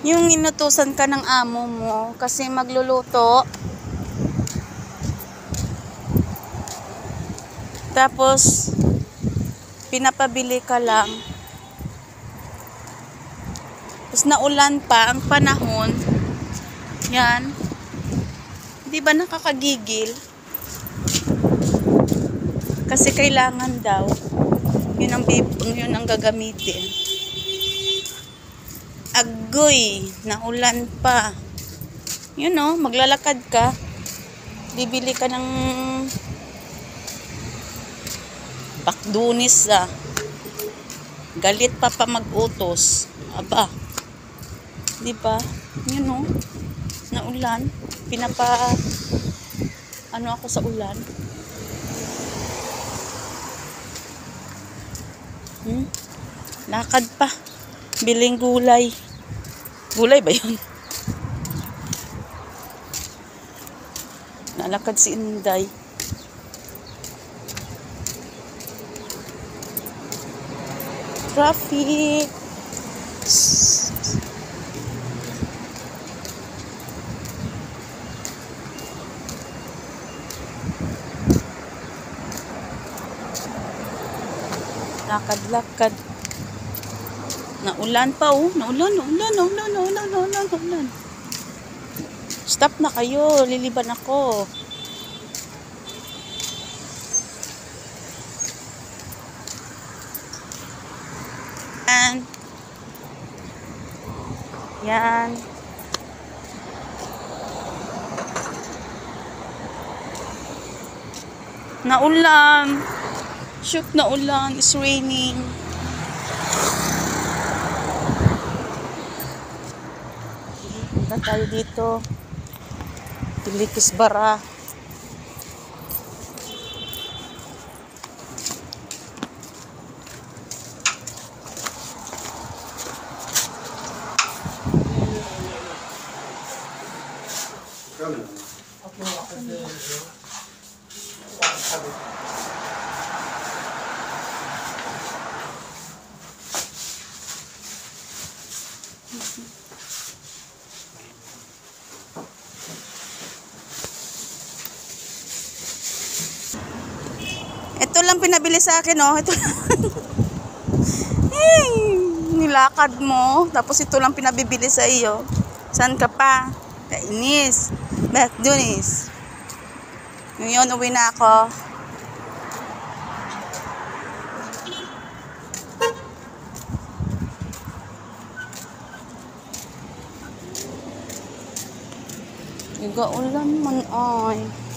Yung inutusan ka ng amo mo kasi magluluto. Tapos, pinapabili ka lang. Tapos naulan pa ang panahon. Yan. Di ba nakakagigil? Kasi kailangan daw. Yun ang gagamitin. Agoy, naulan pa. Yun o, maglalakad ka. Bibili ka ng bakdunis galit pa mag-utos. Aba. Di ba? Yun o, naulan. Ano ako sa ulan? Lakad pa. Biling gulay. Gulay ba yun? Nalakad si Inday. Traffic. Lakad-lakad. Naulan pa oh. Naulan. Stop na kayo. Liliban ako. Yan. Naulan. Shoot, naulan. It's raining. Punta tayo dito. Tilikis bara. Ito lang pinabili sa akin, oh. Ito lang. Nilakad mo. Tapos ito lang pinabibili sa iyo. Saan ka pa? Kainis. Bakdunis. Ngayon, uwi na ako. Igaulan man ay.